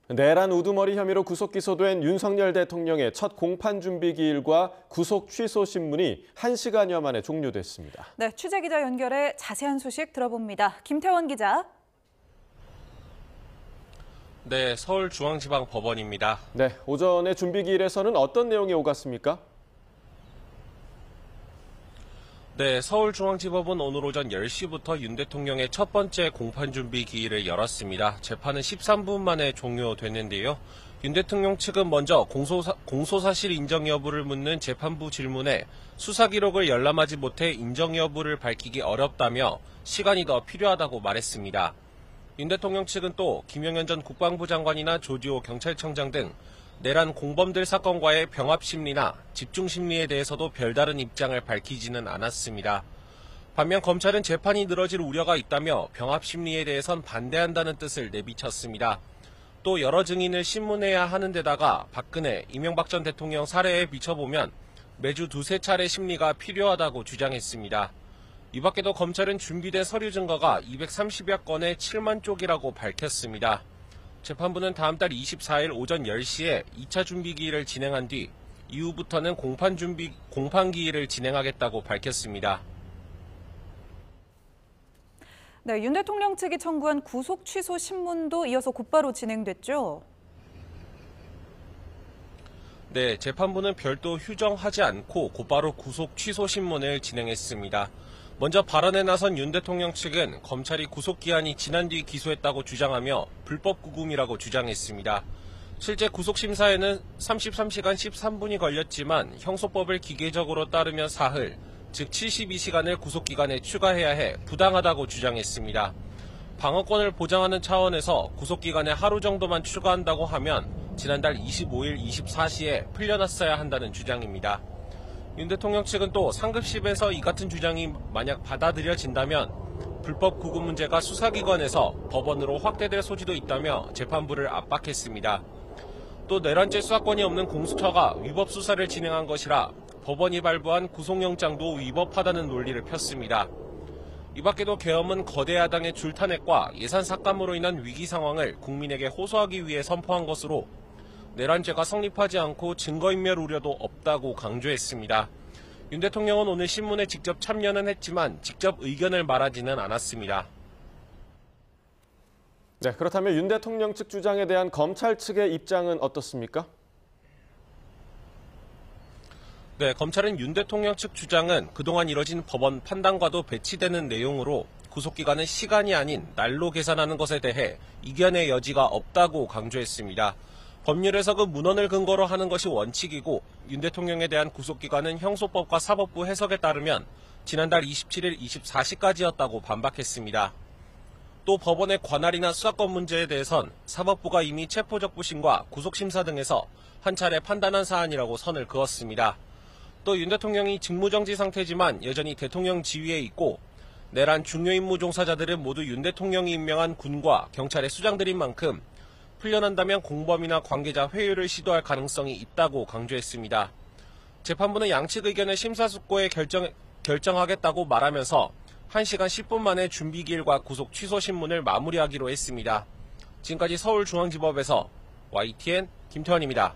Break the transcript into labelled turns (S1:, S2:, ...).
S1: 내란 우두머리 혐의로 구속 기소된 윤석열 대통령의 첫 공판 준비 기일과 구속 취소 신문이 1시간여 만에 종료됐습니다.
S2: 네, 취재기자 연결해 자세한 소식 들어봅니다. 김태원 기자.
S3: 네, 서울중앙지방법원입니다.
S1: 네, 오전에 준비 기일에서는 어떤 내용이 오갔습니까?
S3: 네, 서울중앙지법은 오늘 오전 10시부터 윤 대통령의 첫 번째 공판 준비 기일을 열었습니다. 재판은 13분 만에 종료됐는데요. 윤 대통령 측은 먼저 공소사실 인정 여부를 묻는 재판부 질문에 수사 기록을 열람하지 못해 인정 여부를 밝히기 어렵다며 시간이 더 필요하다고 말했습니다. 윤 대통령 측은 또 김영현 전 국방부 장관이나 조지호 경찰청장 등 내란 공범들 사건과의 병합 심리나 집중 심리에 대해서도 별다른 입장을 밝히지는 않았습니다. 반면 검찰은 재판이 늘어질 우려가 있다며 병합 심리에 대해선 반대한다는 뜻을 내비쳤습니다. 또 여러 증인을 신문해야 하는 데다가 박근혜, 이명박 전 대통령 사례에 비춰보면 매주 두세 차례 심리가 필요하다고 주장했습니다. 이 밖에도 검찰은 준비된 서류 증거가 230여 건의 7만 쪽이라고 밝혔습니다. 재판부는 다음 달 24일 오전 10시에 2차 준비 기일을 진행한 뒤 이후부터는 공판 기일을 진행하겠다고 밝혔습니다.
S2: 네, 윤 대통령 측이 청구한 구속 취소 신문도 이어서 곧바로 진행됐죠?
S3: 네, 재판부는 별도 휴정하지 않고 곧바로 구속 취소 신문을 진행했습니다. 먼저 발언에 나선 윤 대통령 측은 검찰이 구속기한이 지난 뒤 기소했다고 주장하며 불법 구금이라고 주장했습니다. 실제 구속심사에는 33시간 13분이 걸렸지만 형소법을 기계적으로 따르면 사흘, 즉 72시간을 구속기간에 추가해야 해 부당하다고 주장했습니다. 방어권을 보장하는 차원에서 구속기간에 하루 정도만 추가한다고 하면 지난달 25일 24시에 풀려났어야 한다는 주장입니다. 윤 대통령 측은 또 상급심에서 이 같은 주장이 만약 받아들여진다면 불법 구금 문제가 수사기관에서 법원으로 확대될 소지도 있다며 재판부를 압박했습니다. 또 내란죄 수사권이 없는 공수처가 위법 수사를 진행한 것이라 법원이 발부한 구속영장도 위법하다는 논리를 폈습니다. 이 밖에도 계엄은 거대 야당의 줄타넷과 예산 삭감으로 인한 위기 상황을 국민에게 호소하기 위해 선포한 것으로 내란죄가 성립하지 않고 증거인멸 우려도 없다고 강조했습니다. 윤 대통령은 오늘 신문에 직접 참여는 했지만 직접 의견을 말하지는 않았습니다.
S1: 네, 그렇다면 윤 대통령 측 주장에 대한 검찰 측의 입장은 어떻습니까?
S3: 네, 검찰은 윤 대통령 측 주장은 그동안 이뤄진 법원 판단과도 배치되는 내용으로 구속기간은 시간이 아닌 날로 계산하는 것에 대해 이견의 여지가 없다고 강조했습니다. 법률 해석은 문헌을 근거로 하는 것이 원칙이고 윤 대통령에 대한 구속기간은 형소법과 사법부 해석에 따르면 지난달 27일 24시까지였다고 반박했습니다. 또 법원의 관할이나 수사권 문제에 대해선 사법부가 이미 체포적부심과 구속심사 등에서 한 차례 판단한 사안이라고 선을 그었습니다. 또 윤 대통령이 직무정지 상태지만 여전히 대통령 지위에 있고 내란 중요 임무 종사자들은 모두 윤 대통령이 임명한 군과 경찰의 수장들인 만큼 풀려난다면 공범이나 관계자 회유를 시도할 가능성이 있다고 강조했습니다. 재판부는 양측 의견을 심사숙고해 결정하겠다고 말하면서 1시간 10분 만에 준비기일과 구속 취소 신문을 마무리하기로 했습니다. 지금까지 서울중앙지법에서 YTN 김태원입니다.